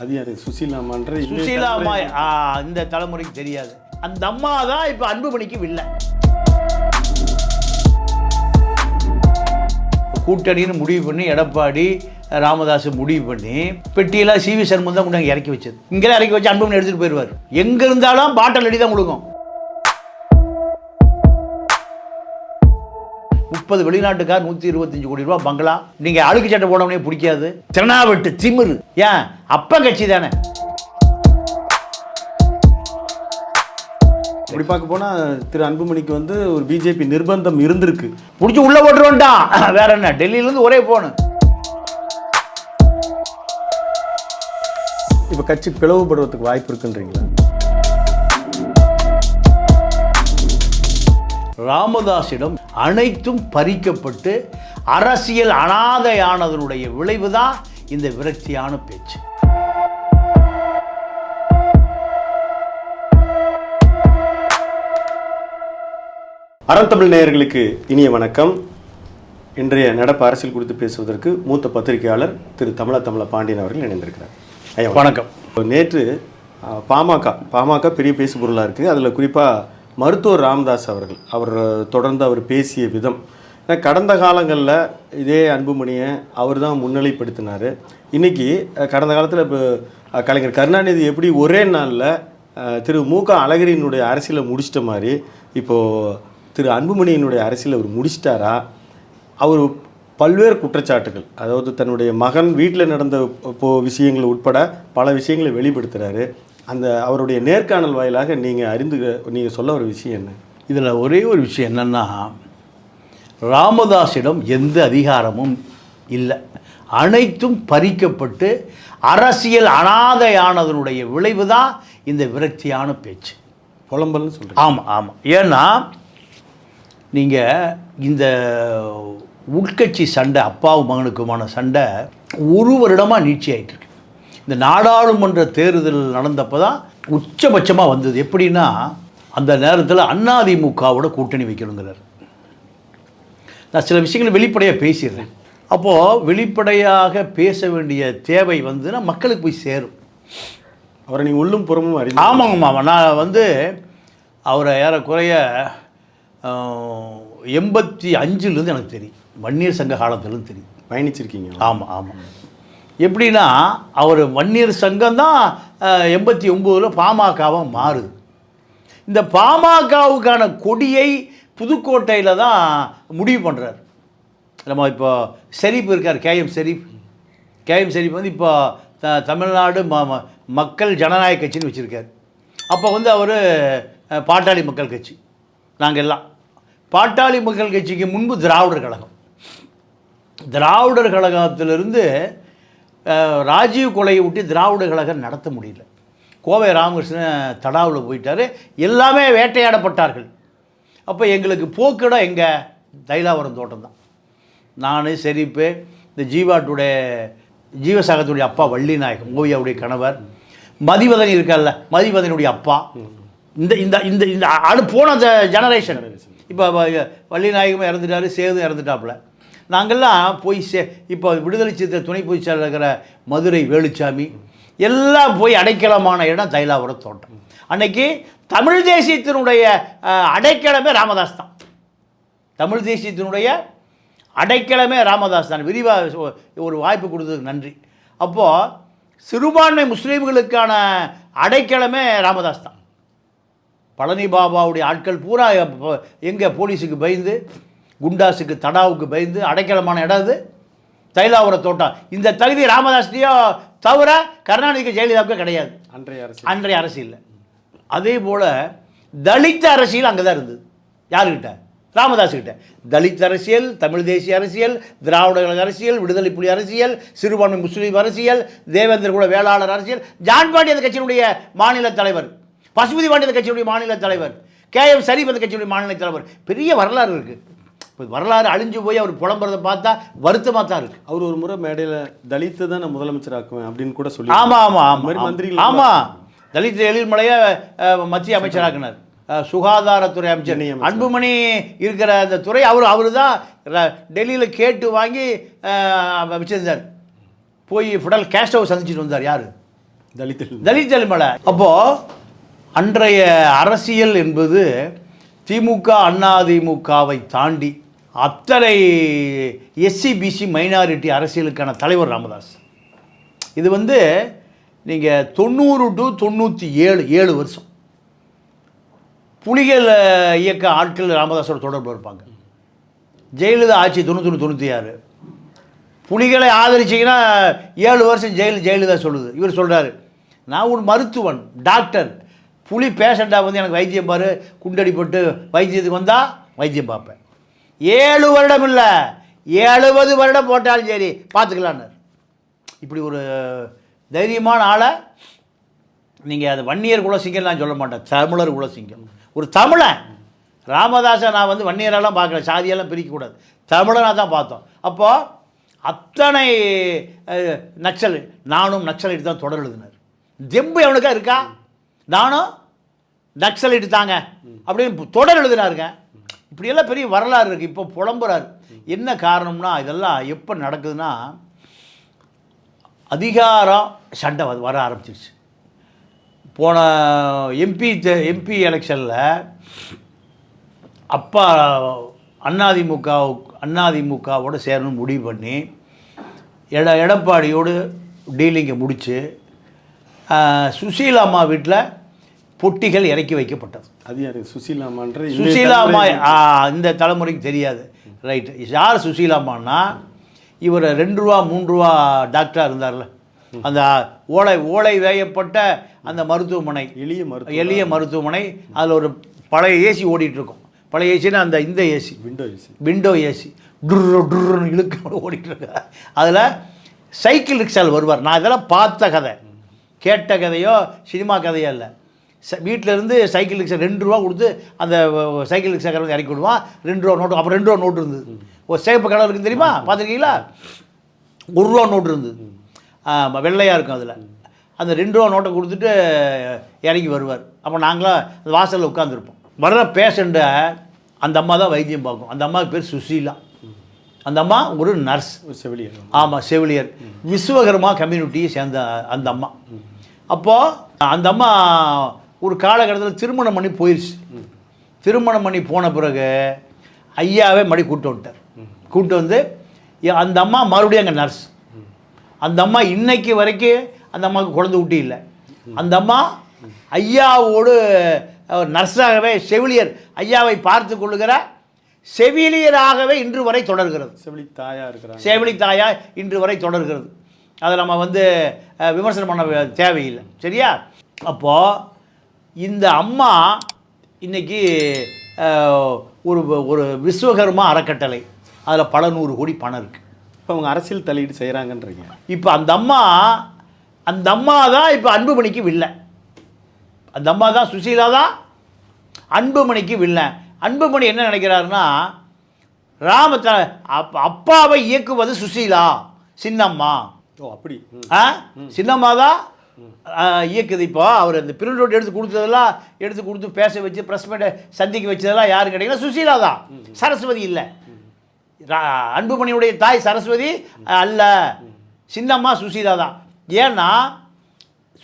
அது யாரு? சுசீலாமான்ற சுசீலாமா இந்த தலைமுறைக்கு தெரியாது. அந்த அம்மா தான் இப்போ அன்புமணிக்கு வில்லை. கூட்டணின்னு முடிவு பண்ணி எடப்பாடி ராமதாஸ் முடிவு பண்ணி பெட்டியெல்லாம் சிவி சண்முகம் தான் கொண்டு இறக்கி வச்சது. இங்கெல்லாம் இறக்கி வச்சு அன்புமணி எடுத்துகிட்டு போயிடுவார். எங்கே இருந்தாலும் பாட்டில் அடி தான் கொடுக்கும். 30 வெளிநாட்டுக்கார் 125 கோடி ரூபாய் பங்களா. நீங்கள் அழுக்கு சட்டை போடவுனே பிடிக்காது. திறனாவட்டு திமிரு. ஏன் அப்ப கட்சி தானே. அப்படி பார்க்க போனா திரு அன்புமணிக்கு வந்து ஒரு பிஜேபி நிர்பந்தம் இருந்திருக்கு. பிடிச்சி உள்ள போட்டுருவான்ட்டான். வேற என்ன, டெல்லியிலேருந்து ஒரே போனு. இப்போ கட்சி பிளவுபடுறதுக்கு வாய்ப்பு இருக்குன்றீங்களா? ராமதாஸிடம் அனைத்தும் பறிக்கப்பட்டு அரசியல் அனாதையானதனுடைய விளைவுதான் இந்த விரக்தியான பேச்சு. அறந்தமிழ் நேயர்களுக்கு இனிய வணக்கம். இன்றைய நடப்பு அரசியல் குறித்து பேசுவதற்கு மூத்த பத்திரிகையாளர் திரு தமிழ பாண்டியன் அவர்கள் இணைந்திருக்கிறார். ஐயா வணக்கம். நேற்று பாமக பெரிய பேசு பொருளாக இருக்குது. அதில் குறிப்பாக மருத்துவர் ராமதாஸ் அவர் தொடர்ந்து அவர் பேசிய விதம், கடந்த காலங்களில் இதே அன்புமணியை அவர் தான் முன்னிலைப்படுத்தினார். இன்றைக்கி கடந்த காலத்தில் இப்போ கலைஞர் கருணாநிதி எப்படி ஒரே நாளில் திரு மு.க. அழகிரியினுடைய அரசியலை முடிச்சிட்ட மாதிரி இப்போது திரு அன்புமணியினுடைய அரசியலை அவர் முடிச்சிட்டாரா? அவர் பல்வேறு குற்றச்சாட்டுகள், அதாவது தன்னுடைய மகன் வீட்டில் நடந்த விஷயங்கள் உட்பட பல விஷயங்களை வெளிப்படுத்துகிறாரு. அந்த அவருடைய நேர்காணல் வாயிலாக நீங்கள் சொல்ல ஒரு விஷயம் என்ன? இதில் ஒரே ஒரு விஷயம் என்னென்னா, ராமதாஸிடம் எந்த அதிகாரமும் இல்லை. அனைத்தும் பறிக்கப்பட்டு அரசியல் அனாதையானதனுடைய விளைவு தான் இந்த விரக்தியான பேச்சு, புலம்பல்னு சொல்கிறேன். ஆமாம். ஏன்னா நீங்கள் இந்த உட்கட்சி சண்டை, அப்பாவும் மகனுக்குமான சண்டை ஒரு வருடமாக நீட்சி ஆகிட்டு இருக்கு. இந்த நாடாளுமன்ற தேர்தல் நடந்தப்போ தான் உச்சபட்சமாக வந்தது. எப்படின்னா, அந்த நேரத்தில் அதிமுகவோட கூட்டணி வைக்கணுங்கிறார். நான் சில விஷயங்களை வெளிப்படையாக பேசிடுறேன். அப்போது வெளிப்படையாக பேச வேண்டிய தேவை வந்துன்னா மக்களுக்கு போய் சேரும். அவரை நீங்கள் உள்ளும் புறமும் அறிந்து. ஆமாங்க. நான் அவரை ஏறக்குறைய 85லேருந்து எனக்கு தெரியும். வன்னியர் சங்க காலத்துலேருந்து தெரியும். பயணிச்சிருக்கீங்க? ஆமாம். எப்படின்னா, அவர் வன்னியர் சங்கம் தான் 89ல் பாமகவாக மாறுது. இந்த பாமகவுக்கான கொடியை புதுக்கோட்டையில் தான் முடிவு பண்ணுறார். நம்ம இப்போ ஷெரீப் இருக்கார், கேஎம் ஷெரீப் வந்து இப்போ தமிழ்நாடு மக்கள் ஜனநாயக கட்சின்னு வச்சுருக்கார். அப்போ அவர் பாட்டாளி மக்கள் கட்சி. நாங்கள் எல்லாம் பாட்டாளி மக்கள் கட்சிக்கு முன்பு திராவிடர் கழகத்திலிருந்து ராஜீவ் கொலையை விட்டு திராவிடர் கழகம் நடத்த முடியல. கோவை ராமகிருஷ்ணன் தடாவில் போயிட்டார். எல்லாமே வேட்டையாடப்பட்டார்கள். அப்போ எங்களுக்கு போக்கிடம் எங்கள் தைலாவரம் தோட்டம் தான். நான் ஷெரீப்பு, இந்த ஜீவசாகத்துடைய அப்பா வள்ளிநாயகம், ஓவியாவுடைய கணவர், மதிவதனி இருக்கார்ல, மதிவதனுடைய அப்பா, இந்த இந்த இந்த இந்த அடு போன ஜெனரேஷன். இப்போ வள்ளிநாயகமும் இறந்துட்டார், சேதும் இறந்துட்டாப்புல. நாங்கள்லாம் போய் இப்போ விடுதலை சிறுத்தை துணை பொதுச் செயலர் இருக்கிற மதுரை வேலுச்சாமி எல்லாம் போய் அடைக்கலமான இடம் தைலாவரம் தோட்டம். அன்னைக்கு தமிழ் தேசியத்தினுடைய அடைக்கலமே ராமதாஸ் தான். தமிழ் தேசியத்தினுடைய அடைக்கலமே ராமதாஸ் தான். விரிவாக ஒரு வாய்ப்பு கொடுத்ததுக்கு நன்றி. அப்போது சிறுபான்மை முஸ்லீம்களுக்கான அடைக்கலமே ராமதாஸ் தான். பழனி பாபாவுடைய ஆட்கள் பூரா எங்கே போலீஸுக்கு பயந்து, குண்டாஸுக்கு, தடாவுக்கு பயந்து அடைக்கலமான இடம் அது தைலாவர தோட்டம். இந்த தகுதி ராமதாஸ்டையோ தவிர கருணாநிதிக்கு ஜெயலலிதாவுக்கு கிடையாது அன்றைய அரசியலில். அதே போல் தலித் அரசியல் அங்கே தான் இருந்தது. யாருக்கிட்ட? ராமதாஸுக்கிட்ட. தலித் அரசியல், தமிழ் தேசிய அரசியல், திராவிட கழக அரசியல், விடுதலை புலி அரசியல், சிறுபான்மை முஸ்லீம் அரசியல், தேவேந்திர குல வேளாளர் அரசியல், ஜான் பாண்டி அந்த கட்சியினுடைய மாநில தலைவர், பசுபதி பாண்டி அந்த கட்சியுடைய மாநில தலைவர், கேஎம் ஷெரீப் அந்த கட்சியுடைய மாநில தலைவர். பெரிய வரலாறு இருக்குது. இப்போ வரலாறு அழிஞ்சு போய் அவர் புலம்புறதை பார்த்தா வருத்தமாக தான் இருக்குது. அவர் ஒரு முறை மேடையில் தலித்து தான் நான் முதலமைச்சராக்குவேன் அப்படின்னு கூட சொல்லி. ஆமாம். தலித் எழில்மலையை மத்திய அமைச்சராக்குனார். சுகாதாரத்துறை அமைச்சர் அன்புமணி இருக்கிற அந்த துறை அவர் தான் டெல்லியில் கேட்டு வாங்கி வச்சிருந்தார். போய் ஃபிடல் கேஸ்ட்ரோவை சந்திச்சுட்டு வந்தார். யார்? தலித் எரிமலை. அப்போது அன்றைய அரசியல் என்பது திமுக அதிமுகவை தாண்டி அத்தனை எஸ்சிபிசி மைனாரிட்டி அரசியலுக்கான தலைவர் ராமதாஸ். இது வந்து நீங்கள் 90 to 97 7 வருஷம் புலிகள் இயக்க ஆட்கள் ராமதாஸோட தொடர்பு இருப்பாங்க. ஜெயலலிதா ஆட்சி 91 96 புலிகளை ஆதரிச்சிங்கன்னா 7 வருஷம் ஜெயலலிதா சொல்லுது. இவர் சொல்கிறாரு, நான் ஒரு மருத்துவன், டாக்டர், புலி பேஷண்ட்டாக வந்து எனக்கு வைத்தியம் பாரு, குண்டடிப்பட்டு வைத்தியத்துக்கு வந்தால் வைத்தியம் பார்ப்பேன். 7 வருடம் இல்லை 70 வருடம் போட்டாலும் சரி பார்த்துக்கலான்னு. இப்படி ஒரு தைரியமான ஆளை நீங்கள் அது வன்னியர் குலசிங்கம் நான் சொல்ல மாட்டேன், தமிழர் குலசிங்கம். ஒரு தமிழன் ராமதாஸை நான் வந்து வன்னியரெல்லாம் பார்க்கல, சாதியெல்லாம் பிரிக்கக்கூடாது, தமிழனாக தான் பார்த்தோம். அப்போது அத்தனை நக்சல், நானும் நக்சலைட்டு தான் தொடர் எழுதினார். தெம்பு எவனுக்கா இருக்கா, நானும் நக்சலைட்டு தாங்க அப்படின்னு தொடர் எழுதினாருங்க. இப்படியெல்லாம் பெரிய வரலாறு இருக்குது. இப்போ புலம்புறாரு. என்ன காரணம்னா இதெல்லாம் எப்போ நடக்குதுன்னா அதிகாரம் சண்டை வர ஆரம்பிச்சிருச்சு. போன எம்பி எலெக்ஷனில் அப்பா அதிமுகவோடு சேரணும்னு முடிவு பண்ணி எடப்பாடியோடு டீலிங்கை முடித்து சுசீலாம்மா வீட்டில் பொட்டிகள் இறக்கி வைக்கப்பட்டது. அது யார் சுசீலாமான்ற? சுசீலாம்மா இந்த தலைமுறைக்கு தெரியாது. ரைட்டு. யார் சுசீலாம்மான்னா இவர் 2 ரூபா 3 ரூபா டாக்டராக இருந்தார்ல, அந்த ஓலை வேயப்பட்ட அந்த மருத்துவமனை, எளிய மருத்துவமனை. அதில் ஒரு பழைய ஏசி ஓடிட்டுருக்கும். பழைய ஏசின்னா அந்த இந்த ஏசி, விண்டோ ஏசி டுர்ன்னு இழுக்க ஓடிட்டுருக்கு. அதில் சைக்கிள் ரிக்ஷாவில் வருவார். நான் இதெல்லாம் பார்த்த கதை, கேட்ட கதையோ சினிமா கதையோ இல்லை. வீட்டிலேருந்து சைக்கிள் ரிக்ஷா 2 ரூபா கொடுத்து அந்த சைக்கிள் ரிக்ஷாக்காரங்க இறக்கி விடுவான். 2 ரூபா நோட்டு, அப்புறம் 2 ரூபா நோட்டு இருந்தது. ஒரு சேப்பு கடை இருக்குன்னு தெரியுமா, பார்த்துருக்கீங்களா? 1 ரூபா நோட்டு இருந்தது, வெள்ளையாக இருக்கும். அதில் அந்த 2 ரூபா நோட்டை கொடுத்துட்டு இறங்கி வருவார். அப்போ நாங்களாம் அந்த வாசலில் உட்காந்துருப்போம். வர்ற பேஷண்ட்டை அந்த அம்மா தான் வைத்தியம் பார்க்கும். அந்த அம்மாவுக்கு பேர் சுசீலா. அந்த அம்மா ஒரு நர்ஸ், செவிலியர். ஆமாம், செவிலியர். விஸ்வகர்மா கம்யூனிட்டியை சேர்ந்த அந்த அம்மா. அப்போது அந்த அம்மா ஒரு காலகட்டத்தில் திருமணம் பண்ணி போயிடுச்சு. திருமணம் பண்ணி போன பிறகு ஐயாவே மறுபடி கூப்பிட்டு வந்துட்டார். கூப்பிட்டு வந்து அந்த அம்மா மறுபடியும் அங்கே நர்ஸ். அந்த அம்மா இன்னைக்கு வரைக்கும் அந்த அம்மாவுக்கு குழந்தை ஊட்டி இல்லை. அந்த அம்மா ஐயாவோடு நர்ஸாகவே, செவிலியர், ஐயாவை பார்த்து கொள்ளுகிற செவிலியராகவே இன்று வரை தொடர்கிறது. செவிலித்தாயா இன்று வரை தொடர்கிறது. அதை நம்ம வந்து விமர்சனம் பண்ண தேவையில்லை, சரியா? அப்போது இந்த அம்மா இன்னைக்கு ஒரு விஸ்வகர்மா அறக்கட்டளை, அதில் பல 100 கோடி பணம் இருக்குது. இப்போ அவங்க அரசியல் தலையீடு செய்கிறாங்கன்றீங்க. இப்போ அந்த அம்மா தான் இப்போ அன்புமணிக்கு வில்லை. அந்த அம்மா தான், சுசீலா தான் அன்புமணிக்கு வில்லை. அன்புமணி என்ன நினைக்கிறாருன்னா, அப்பாவை இயக்குவது சுசீலா, சின்னம்மா. அப்படி சின்னம்மா தான் இயக்குது. இப்போ அவர் அந்த பிரிண்ட் அவுட் எடுத்து கொடுத்து பேச வச்சு ப்ரெஸ் மீட்டை சந்திக்க வச்சதெல்லாம் யாரும் கிடைக்கல, சுசீலா தான். சரஸ்வதி இல்லை. அன்புமணியுடைய தாய் சரஸ்வதி அல்ல, சின்னம்மா சுசீலா தான். ஏன்னா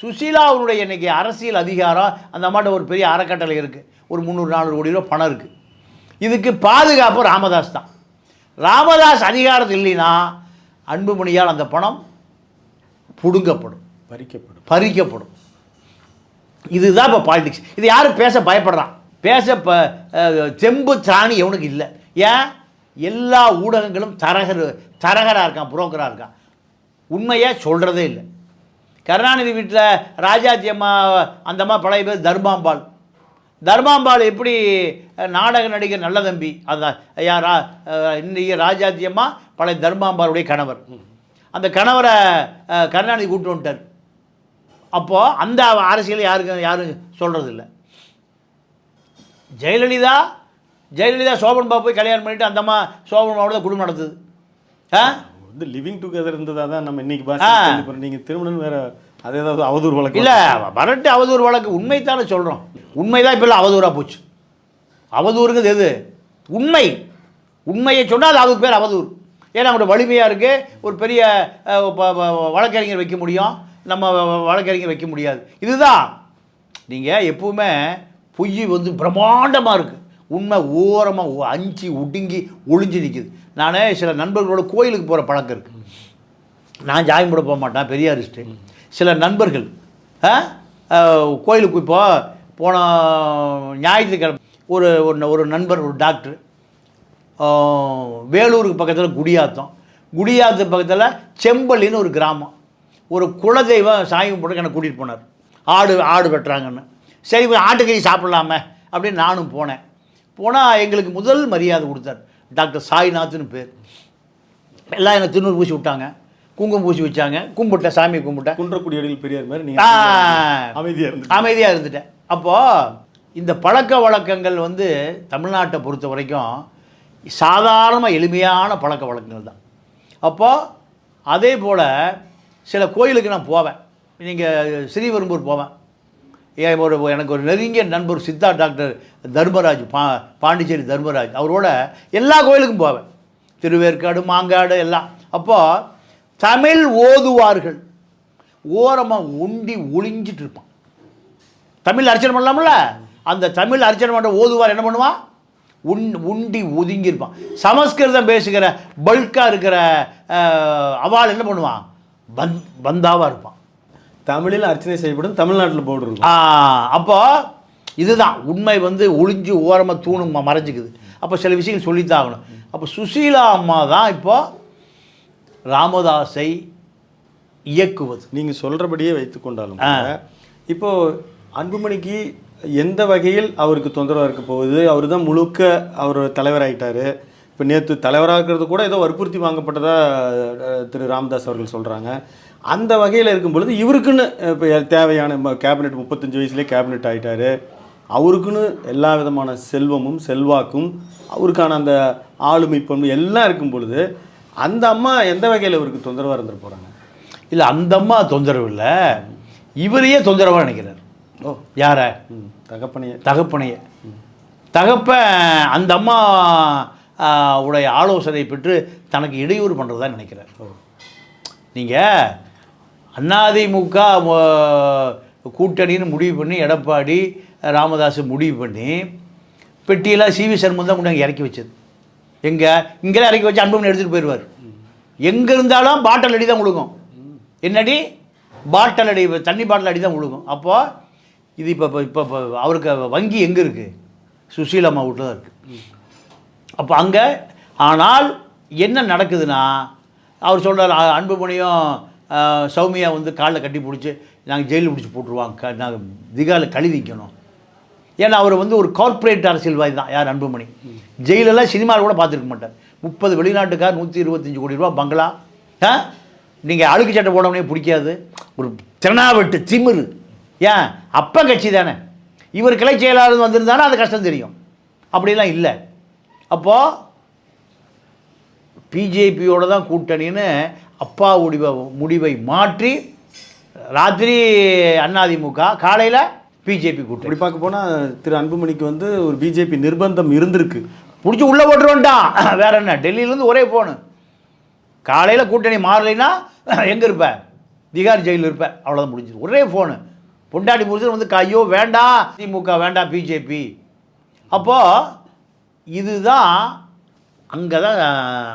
சுசீலாவுடைய இன்னைக்கு அரசியல் அதிகாரம், அந்த அம்மாட்ட ஒரு பெரிய அறக்கட்டளை இருக்குது, ஒரு 300-400 கோடி ரூபா பணம் இருக்குது. இதுக்கு பாதுகாப்பு ராமதாஸ் தான். ராமதாஸ் அதிகாரத்தில் இல்லைன்னா அன்புமணியால் அந்த பணம் புடுங்கப்படும், பறிக்கப்படும். இதுதான் இப்போ பாலிடிக்ஸ். இது யாரும் பேச பயப்படுறான், பேச தெம்பு திராணி எவனுக்கு இல்லை. ஏன்? எல்லா ஊடகங்களும் தரகராக இருக்கான், புரோக்கராக இருக்கான். உண்மையை சொல்கிறதே இல்லை. கருணாநிதி வீட்டில் ராஜாத்தி அம்மா, அந்த அம்மா பழைய பேர் தர்மாம்பாள் எப்படி நாடக நடிகர் நல்ல தம்பி, அதான் இன்றைய ராஜாத்தி அம்மா பழைய தர்மாம்பாளுடைய கணவர். அந்த கணவரை கருணாநிதி கூப்பிட்டு வந்துட்டார். அப்போது அந்த அரசியல் யாரும் சொல்கிறது இல்லை. ஜெயலலிதா சோபன் பாபு போய் கல்யாணம் பண்ணிவிட்டு அந்த அம்மா சோபன் பாபு தான் குடும்பம் நடத்துது. வந்து லிவிங் டுகெதர் இருந்ததாக தான் நம்ம இன்னைக்கு நீங்கள் திருமணம் வேறு, அது ஏதாவது அவதூறு வழக்கு இல்லை? வரட்டு அவதூறு வழக்கு உண்மைத்தானே சொல்கிறோம். உண்மைதான் இப்போ அவதூறாக போச்சு. அவதூறுங்கிறது எது? உண்மையை சொன்னால் அது அதுக்கு பேர் அவதூறு. ஏன்னா அவங்களோட வலிமையாக இருக்குது, ஒரு பெரிய வழக்கறிஞர் வைக்க முடியும், நம்ம வழக்கறிஞர் வைக்க முடியாது. இதுதான் நீங்கள் எப்பவுமே பொய் வந்து பிரம்மாண்டமாக இருக்குது, உண்மை ஓரமாக அஞ்சு ஒடுங்கி ஒளிஞ்சு நிற்குது. நானே சில நண்பர்களோட கோயிலுக்கு போகிற பழக்கம் இருக்குது. நான் ஜாயின் போட போக மாட்டேன், பெரியாரிஸ்ட்டு. சில நண்பர்கள் கோயிலுக்கு போன ஞாயிற்றுக்கிழமை ஒரு நண்பர், ஒரு டாக்டர், வேலூருக்கு பக்கத்தில் குடியாத்து பக்கத்தில் செம்பள்ளின்னு ஒரு கிராமம், ஒரு குலதெய்வம் சாமி போட்டு என்னை கூட்டிகிட்டு போனார். ஆடு வெட்டுறாங்கன்னு. சரி ஆட்டுக்கறி சாப்பிட்லாமே அப்படின்னு நானும் போனால் எங்களுக்கு முதல் மரியாதை கொடுத்தார். டாக்டர் சாய்நாத்னு பேர். எல்லாம் என்னை திருநூறு பூசி விட்டாங்க, குங்குமம் பூசி வச்சாங்க, கும்பிட்டேன், சாமியை கும்பிட்டேன். குன்றக்குடியில் பெரியார் மாதிரி நீங்கள் அமைதியாக இருந்துட்டேன். அப்போது இந்த பழக்க வழக்கங்கள் வந்து தமிழ்நாட்டை பொறுத்த வரைக்கும் சாதாரணமாக எளிமையான பழக்க வழக்கங்கள் தான். அப்போது அதே போல் சில கோயிலுக்கு நான் போவேன். நீங்கள் ஸ்ரீவெரும்பூர் போவேன். எனக்கு ஒரு நெருங்கிய நண்பர் சித்தா டாக்டர் தர்மராஜ், பாண்டிச்சேரி தர்மராஜ், அவரோட எல்லா கோயிலுக்கும் போவேன். திருவேற்காடு, மாங்காடு எல்லாம். அப்போது தமிழ் ஓதுவார்கள் ஓரமாக ஒண்டி ஒளிஞ்சிட்டு இருப்பான். தமிழ் அர்ச்சனை பண்ணலாம்ல, அந்த தமிழ் அர்ச்சனை பண்ணுற ஓதுவார் என்ன பண்ணுவான்? உண்டி ஒதுங்கியிருப்பான். சமஸ்கிருதம் பேசுகிற பல்காக இருக்கிற அவாள் என்ன பண்ணுவான்? பந்தாவாக இருப்பான். தமிழில் அர்ச்சனை செய்யப்படும், தமிழ்நாட்டில் போர்டு இருக்கும். அப்போ இதுதான் உண்மை வந்து ஒளிஞ்சு ஓரமாக தூணும் மறைஞ்சிக்குது. அப்போ சில விஷயங்கள் சொல்லித்தாகணும். அப்போ சுசீலா அம்மா தான் இப்போ ராமதாஸை இயக்குவது. நீங்கள் சொல்கிறபடியே வைத்து கொண்டாலும் இப்போது அன்புமணிக்கு எந்த வகையில் அவருக்கு தொந்தரவாக இருக்க போகுது? அவர் தான் முழுக்க அவர் தலைவராகிட்டார். இப்போ நேற்று தலைவராக இருக்கிறது கூட ஏதோ வற்புறுத்தி வாங்கப்பட்டதாக திரு ராமதாஸ் அவர்கள் சொல்கிறாங்க. அந்த வகையில் இருக்கும் பொழுது இவருக்குன்னு இப்போ தேவையான கேபினெட் 35 வயசுலேயே கேபினெட் ஆகிட்டார். அவருக்குன்னு எல்லா விதமான செல்வமும் செல்வாக்கும் அவருக்கான அந்த ஆளுமை பண்பு எல்லாம் இருக்கும் பொழுது அந்த அம்மா எந்த வகையில் இவருக்கு தொந்தரவாக இருந்துட்டு போகிறாங்க? இல்லை, அந்த அம்மா தொந்தரவு இல்லை, இவரையே தொந்தரவாக நினைக்கிறார். ஓ, யார? தகப்பனைய அந்த அம்மா உடைய ஆலோசனை பெற்று தனக்கு இடையூறு பண்ணுறதா நினைக்கிறார். நீங்கள் அதிமுக கூட்டணின்னு முடிவு பண்ணி எடப்பாடி ராமதாஸ் முடிவு பண்ணி பெட்டியெல்லாம் சிவி சண்முகம் தான் கொண்டு அங்கே இறக்கி வச்சது. இங்கெல்லாம் இறக்கி வச்சு அன்புமணி எடுத்துகிட்டு போயிடுவார். எங்கே இருந்தாலும் பாட்டில் அடி தான் விழுகும். என்னடி? பாட்டில் அடி, தண்ணி பாட்டில் அடி தான் விழுகும். அப்போது இது இப்போ அவருக்கு வங்கி எங்கே இருக்குது? சுசீலம்மா வீட்டில் தான் இருக்குது. அப்போ அங்கே ஆனால் என்ன நடக்குதுன்னா, அவர் சொல்கிறார் அன்புமணியும் சௌமியா வந்து காலில் கட்டி பிடிச்சி நாங்கள் ஜெயிலில் பிடிச்சி போட்டுருவாங்க, நாங்கள் திகாவில் கழுவிக்கணும். ஏன்னா அவர் வந்து ஒரு கார்ப்பரேட் அரசியல்வாதி தான். யார்? அன்புமணி. ஜெயிலெல்லாம் சினிமாவில் கூட பார்த்துருக்க மாட்டார். 30 வெளிநாட்டுக்கார், 125 கோடி ரூபா பங்களா. நீங்கள் அழுக்கு சட்டை போடவுனே பிடிக்காது, ஒரு திறனாவட்டு திமிரு. ஏன்? அப்போ கட்சி தானே. இவர் கிளை செயலாளர் வந்திருந்தாலும் அது கஷ்டம் தெரியும். அப்படிலாம் இல்லை. அப்போது பிஜேபியோடு தான் கூட்டணின்னு அப்பா முடிவை மாற்றி ராத்திரி அதிமுக, காலையில் பிஜேபி கூட்டணி. இப்படி பார்க்க போனால் திரு அன்புமணிக்கு வந்து ஒரு பிஜேபி நிர்பந்தம் இருந்திருக்கு. பிடிச்சி உள்ளே போட்டுருவோன்ட்டான். வேற என்ன? டெல்லியிலேருந்து ஒரே ஃபோனு. காலையில் கூட்டணி மாறலைன்னா எங்கே இருப்பேன்? திகார் ஜெயிலில் இருப்பேன். அவ்வளோதான், முடிஞ்சிது. ஒரே ஃபோனு. பொண்டாட்டி முடிச்சு வந்து ஐயோ வேண்டாம் திமுக, வேண்டாம் பிஜேபி. அப்போது இதுதான் அங்கே தான்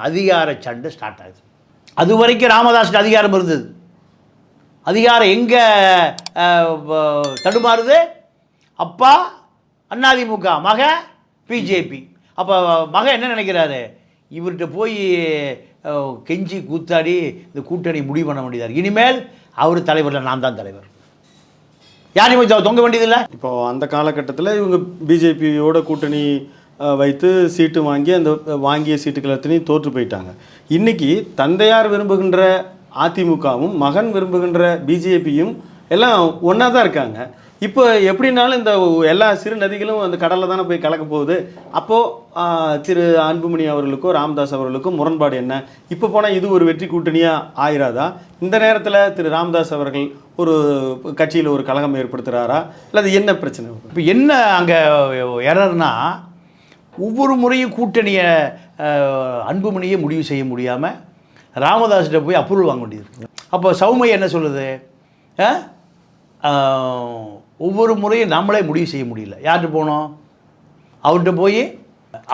அதிகார சண்டை ஸ்டார்ட் ஆகுது. அது வரைக்கும் ராமதாஸ் அதிகாரம் இருந்தது. அதிகாரம் எங்கே தடுமாறுது? அப்பா அதிமுக, மக பிஜேபி. அப்போ மக என்ன நினைக்கிறாரு? இவர்கிட்ட போய் கெஞ்சி கூத்தாடி இந்த கூட்டணி முடிவு பண்ண வேண்டியதார். இனிமேல் அவர் தலைவரில் நான் தான் தலைவர், யாரையும் தொங்க வேண்டியதில்லை. இப்போ அந்த காலகட்டத்தில் இவங்க பிஜேபியோட கூட்டணி வைத்து சீட்டு வாங்கி அந்த வாங்கிய சீட்டுகள் அத்தனையும் தோற்று போயிட்டாங்க. இன்றைக்கி தந்தையார் விரும்புகின்ற அதிமுகவும் மகன் விரும்புகின்ற பிஜேபியும் எல்லாம் ஒன்றா தான் இருக்காங்க. இப்போ எப்படின்னாலும் இந்த எல்லா சிறு நதிகளும் அந்த கடலில் தானே போய் கலக்க போகுது. அப்போது திரு அன்புமணி அவர்களுக்கோ ராமதாஸ் அவர்களுக்கும் முரண்பாடு என்ன? இப்போ போனால் இது ஒரு வெற்றி கூட்டணியாக ஆயிராதா? இந்த நேரத்தில் திரு ராமதாஸ் அவர்கள் ஒரு கட்சியில் ஒரு கலகம் ஏற்படுத்துகிறாரா, இல்லை அது என்ன பிரச்சனை? இப்போ என்ன அங்கே எரர்னா, ஒவ்வொரு முறையும் கூட்டணியை அன்புமணியை முடிவு செய்ய முடியாமல் ராமதாஸ்கிட்ட போய் அப்ரூவல் வாங்க வேண்டியது. அப்போ சௌமியா என்ன சொல்லுது? ஒவ்வொரு முறையும் நம்மளே முடிவு செய்ய முடியல. யார்கிட்ட போனோம்? அவர்கிட்ட போய்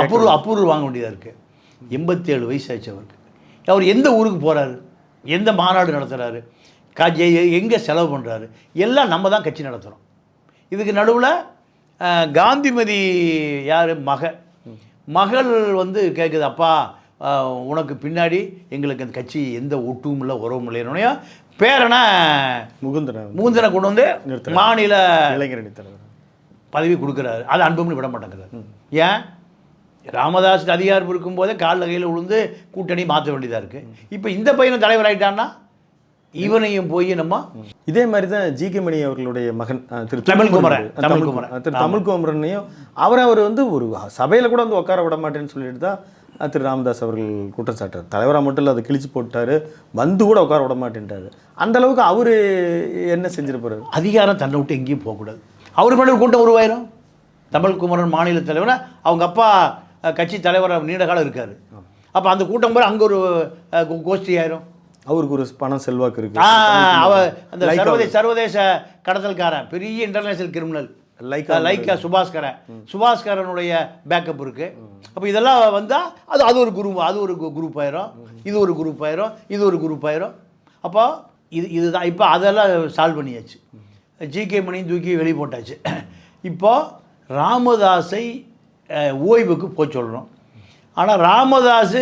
அப்ரூவல் வாங்க வேண்டியதாக இருக்குது. 87 வயசாச்சு அவருக்கு. அவர் எந்த ஊருக்கு போகிறாரு, எந்த மாநாடு நடத்துகிறாரு, எங்கே செலவு பண்ணுறாரு, எல்லாம் நம்ம தான் கட்சி நடத்துகிறோம். இதுக்கு நடுவில் காந்திமதி யார் மகள் வந்து கேட்குது, அப்பா உனக்கு பின்னாடி எங்களுக்கு அந்த கட்சி எந்த ஒட்டுவும் இல்லை உறவும் இல்லைன்னு பேரனை முகுந்தனை கொண்டு வந்து மாநில இளைஞரணி தலைவர் பதவி கொடுக்குறாரு. அது அன்புமணி விட மாட்டேங்கிறார். ஏன்? ராமதாஸுக்கு அதிகாரம் இருக்கும்போதே காலில் கையில் விழுந்து கூட்டணி மாற்ற வேண்டியதாக இருக்குது. இப்போ இந்த பையனும் தலைவர் ஆகிட்டான்னா இவனையும் போய் நம்ம இதே மாதிரி தான் ஜி.கே. மணி அவர்களுடைய மகன் திரு தமிழ்குமரனையும் அவர் வந்து ஒரு சபையில் கூட வந்து உட்கார விட மாட்டேன்னு சொல்லிட்டு தான் திரு ராமதாஸ் அவர்கள் குற்றம் சாட்டார். தலைவராக மட்டும் இல்லை, அதை கிழிச்சு போட்டார், வந்து கூட உட்கார விட மாட்டேன்ட்டார். அந்த அளவுக்கு அவர் என்ன செஞ்சிருப்பாரு? அதிகாரம் தன்னை விட்டு எங்கேயும் போகக்கூடாது. அவர் மேலே கூட்டம் உருவாயிரும். தமிழ்குமரன் மாநில தலைவரை அவங்க அப்பா கட்சி தலைவராக நீண்ட காலம் இருக்கார். அப்போ அந்த கூட்டம் போய் அங்கே ஒரு கோஷ்டி ஆயிரும். அவருக்கு ஒரு பணம் செல்வாக்கு இருக்கு. அந்த சர்வதேச கடத்தல்காரன், பெரிய இன்டர்நேஷனல் கிரிமினல் லைக்கா சுபாஸ்கரனுடைய பேக்கப் இருக்குது. அப்போ இதெல்லாம் வந்தால் அது ஒரு குரூப் ஆயிரும், இது ஒரு குரூப் ஆயிரும், இது ஒரு குரூப் ஆயிரும். அப்போ இதுதான் இப்போ அதெல்லாம் சால்வ் பண்ணியாச்சு. ஜி.கே. மணியும் தூக்கி வெளியே போட்டாச்சு. இப்போது ராமதாஸை ஓய்வுக்கு போக சொல்கிறோம். ஆனால் ராமதாஸ்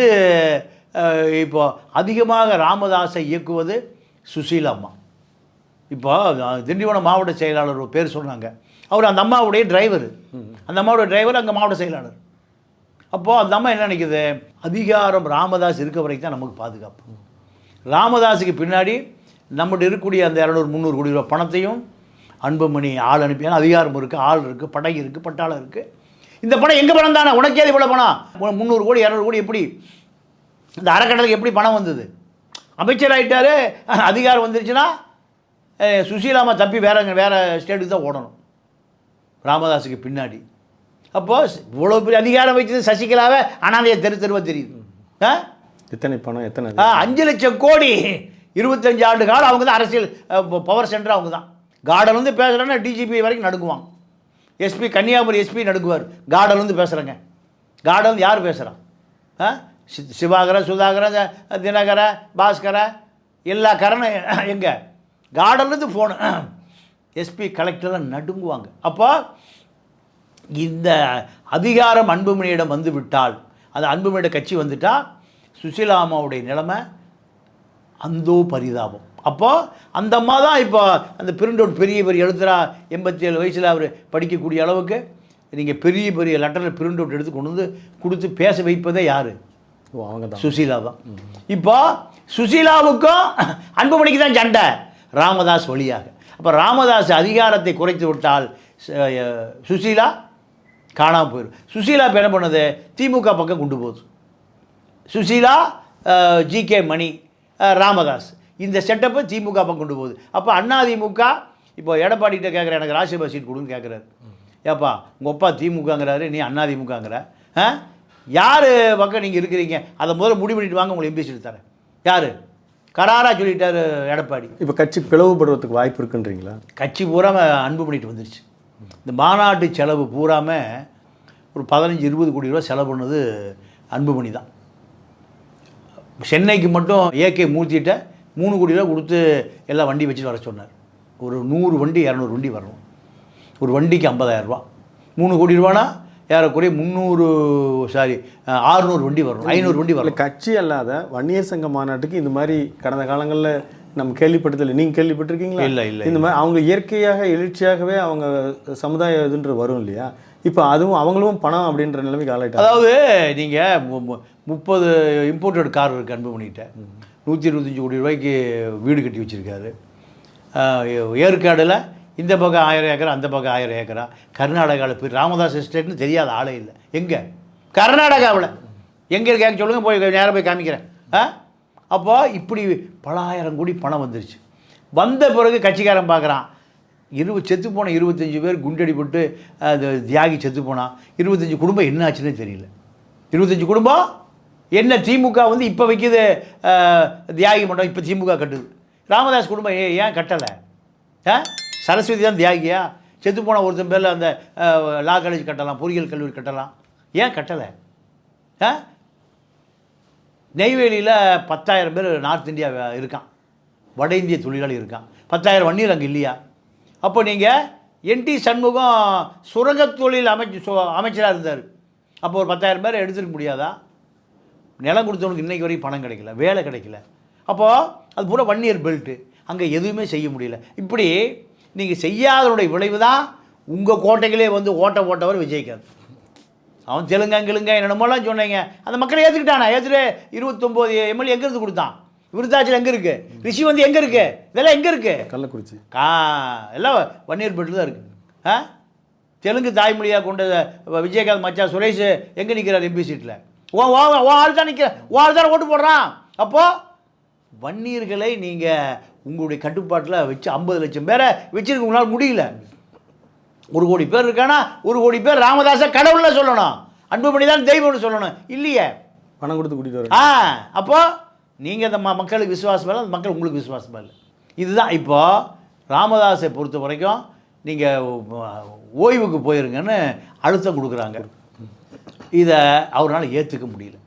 இப்போ அதிகமாக ராமதாஸை இயக்குவது சுசீலா அம்மா. இப்போ திண்டிவனம் மாவட்ட செயலாளர் பேர் சொன்னாங்க. அவர் அந்த அம்மாவுடைய டிரைவர், அந்த அம்மாவுடைய டிரைவர் அங்கே மாவட்ட செயலாளர். அப்போது அந்த அம்மா என்ன நினைக்குது, அதிகாரம் ராமதாஸ் இருக்க வரைக்கும் தான் நமக்கு பாதுகாப்பு. ராமதாஸுக்கு பின்னாடி நம்மகிட்ட இருக்கக்கூடிய அந்த 200-300 கோடி ரூபா பணத்தையும் அன்புமணி ஆள் அனுப்பி, ஏன்னா அதிகாரம் இருக்குது, ஆள் இருக்குது, படகு இருக்குது, பட்டாளம் இருக்குது. இந்த பணம் எங்கே பணம் தானே, உனக்கே இவ்வளோ பணம், 300 கோடி 200 கோடி எப்படி இந்த அறக்கட்டளைக்கு எப்படி பணம் வந்தது? அமைச்சர் ஆகிட்டாரு, அதிகாரம் வந்துருச்சுன்னா சுசீலாமா தப்பி வேறு ஸ்டேட்டுக்கு தான் ஓடணும் ராமதாஸுக்கு பின்னாடி. அப்போது இவ்வளோ பெரிய அதிகாரம் வச்சது சசிகலாவை அனாதையை தெருவாக தெரியுது. எத்தனை பணம், எத்தனை 5 லட்சம் கோடி 25 ஆண்டு காலம் அவங்க தான் அரசியல் பவர் சென்டர். அவங்க தான் கார்டன்லேருந்து பேசுகிறேன்னா டிஜிபி வரைக்கும் நடுங்குவாங்க. எஸ்பி கன்னியாகுமரி எஸ்பி நடுக்குவார். கார்டன்லேருந்து பேசுகிறேங்க. கார்டன் யார் பேசுகிறான்? சிவாகர, சுதாகர, தினகர, பாஸ்கர, எல்லா கரனும் எங்கே கார்டன்லேருந்து ஃபோனு எஸ்பி கலெக்டர்லாம் நடுங்குவாங்க. அப்போ இந்த அதிகாரம் அன்புமணியிடம் வந்து விட்டால், அது அன்புமணியிட கட்சி வந்துட்டால் சுசீலாமாவுடைய நிலைமை அந்தோ பரிதாபம். அப்போது அந்த அம்மா தான் இப்போ அந்த பிரிண்ட் அவுட் பெரிய எழுத்துறா 87 வயசில் அவர் படிக்கக்கூடிய அளவுக்கு நீங்கள் பெரிய லெட்டரில் பிரிண்ட் அவுட் எடுத்து கொண்டு வந்து கொடுத்து பேச வைப்பதே யார்? அவங்க தான், சுசீலா தான். இப்போ சுசீலாவுக்கும் அன்புமணிக்கு தான் சண்டை, ராமதாஸ் வழியாக. அப்போ ராமதாஸ் அதிகாரத்தை குறைத்து விட்டால் சுசீலா காணாமல் போயிடும். சுசீலா இப்போ என்ன பண்ணுது, திமுக பக்கம் கொண்டு போகுது. சுசீலா, ஜி.கே. மணி, ராமதாஸ், இந்த செட்டப்பை திமுக பக்கம் கொண்டு போகுது. அப்போ அதிமுக இப்போ எடப்பாடிகிட்ட கேட்குற, எனக்கு ராஜ்யசபா சீட் கொடுன்னு கேட்குறாரு. ஏப்பா உங்கள் அப்பா திமுகங்கிறாரு, நீ அதிமுகங்கிற, யார் பக்கம் நீங்கள் இருக்கிறீங்க, அதை முதல்ல முடிவு பண்ணிட்டு வாங்க, உங்களை எம்பி சீட் தரேன். யார் கராராக சொல்லிட்டார் எடப்பாடி. இப்போ கட்சி பிளவுபடுறதுக்கு வாய்ப்பு இருக்குன்றீங்களா? கட்சி பூராமல் அன்பு பண்ணிட்டு வந்துருச்சு. இந்த மாநாட்டு செலவு பூராமல் ஒரு 15-20 கோடி ரூபா செலவு பண்ணது அன்புமணி தான். சென்னைக்கு மட்டும் ஏகே மூர்த்திகிட்ட 3 கோடி ரூபா கொடுத்து எல்லாம் வண்டி வச்சுட்டு வர சொன்னார். ஒரு 100 வண்டி 200 வண்டி வரணும். ஒரு வண்டிக்கு 50,000 ரூபா. 3 கோடி ரூபானா ஏறக்குறைய 600 வண்டி வரணும், 500 வண்டி வரணும். கட்சி அல்லாத வன்னியர் சங்க மாநாட்டுக்கு இந்த மாதிரி கடந்த காலங்களில் நம்ம கேள்விப்பட்டதில்லை. நீங்கள் கேள்விப்பட்டிருக்கீங்களா? இல்லை இல்லை. இந்த மாதிரி அவங்க இயற்கையாக எழுச்சியாகவே அவங்க சமுதாய இதுன்ற வரும் இல்லையா? இப்போ அதுவும் அவங்களும் பணம் அப்படின்ற நிலைமைக்கு ஆளாயிட்டாங்க. அதாவது நீங்கள் 30 இம்போர்ட்டட் கார் இருக்குது அன்புமணிகிட்ட. 125 கோடி ரூபாய்க்கு வீடு கட்டி வச்சுருக்காரு. ஏற்காடில் இந்த பக்கம் 1000 ஏக்கரா, அந்த பக்கம் 1000 ஏக்கரா. கர்நாடகாவில் போய் ராமதாஸ் எஸ்டேட்னு தெரியாத ஆளே இல்லை. எங்கே? கர்நாடகாவில் எங்கே கேட்க சொல்லுங்கள், போய் நேராக போய் காமிக்கிறேன். அப்போ இப்படி பல 1000 கோடி பணம் வந்துருச்சு. வந்த பிறகு கட்சிக்காரன் பார்க்குறான், செத்து போன 25 பேர் குண்டடிப்பட்டு அந்த தியாகி செத்து போனான். 25 குடும்பம் என்ன ஆச்சுன்னே தெரியல. 25 குடும்பம் என்ன திமுக வந்து இப்போ வைக்கிது தியாகி மண்டபம், இப்போ திமுக கட்டுது. ராமதாஸ் குடும்பம் ஏன் கட்டலை? சரஸ்வதி தான் தியாகியா? செத்து போன ஒருத்தன் பேரில் அந்த லா காலேஜ் கட்டலாம், பொறியியல் கல்லூரி கட்டலாம், ஏன் கட்டலை? நெய்வேலியில் 10,000 பேர் நார்த் இந்தியா இருக்கான், வட இந்திய தொழிலாளி இருக்கான், 10,000 வன்னியர் அங்கே இல்லையா? அப்போ நீங்கள் என்டி சண்முகம் சுரங்கத் தொழில் அமைச்சராக இருந்தார், அப்போ ஒரு 10,000 பேரை எடுத்துக்க முடியாதா? நிலம் கொடுத்தவனுக்கு இன்றைக்கு வரைக்கும் பணம் கிடைக்கல, வேலை கிடைக்கல. அப்போது அது பூரா வன்னியர் பெல்ட்டு, அங்கே எதுவுமே செய்ய முடியல. இப்படி நீங்கள் செய்யாதனுடைய விளைவு தான் உங்கள் கோட்டைகளே வந்து ஓட்டவர் விஜய்காந்த். அவன் தெலுங்கங்கிலுங்க என்னென்னமோலாம் சொன்னீங்க, அந்த மக்களை ஏற்றுக்கிட்டானா? ஏற்றுட்டு 29 எம்எல்ஏ எங்கேருந்து கொடுத்தான்? விருத்தாச்சல் எங்கே இருக்குது? ரிஷி வந்து எங்கே இருக்குது? இதெல்லாம் எங்கே இருக்குது? கள்ளக்குறிச்சி எல்லாம் வன்னியர் பெல்ட்டு தான் இருக்குது. தெலுங்கு தாய்மொழியாக கொண்ட விஜயகாந்த் மச்சா சுரேஷ் எங்கே நிற்கிறார் எம்பி சீட்டில்? ஓ ஆள் தான் நிற்கிற, ஆள் தான் ஓட்டு போடுறான். அப்போது வன்னியர்களை நீங்கள் உங்களுடைய கட்டுப்பாட்டில் வச்சு 50 லட்சம் பேரை வச்சுருக்க உங்களால் முடியல. 1 கோடி பேர் இருக்கானா, 1 கோடி பேர் ராமதாஸை கடவுள்ல சொல்லணும், அன்புமணி தான் தெய்வம்னு சொல்லணும், இல்லையே பணம் கொடுத்து கூட்டிகிட்டு வர. அப்போது நீங்கள் அந்த மக்களுக்கு விசுவாசம் இல்லை, அந்த மக்கள் உங்களுக்கு விசுவாசமாக இல்லை. இதுதான் இப்போது ராமதாஸை பொறுத்த வரைக்கும் நீங்கள் ஓய்வுக்கு போயிருங்கன்னு அழுத்தம் கொடுக்குறாங்க. இதை அவரால் ஏற்றுக்க முடியல.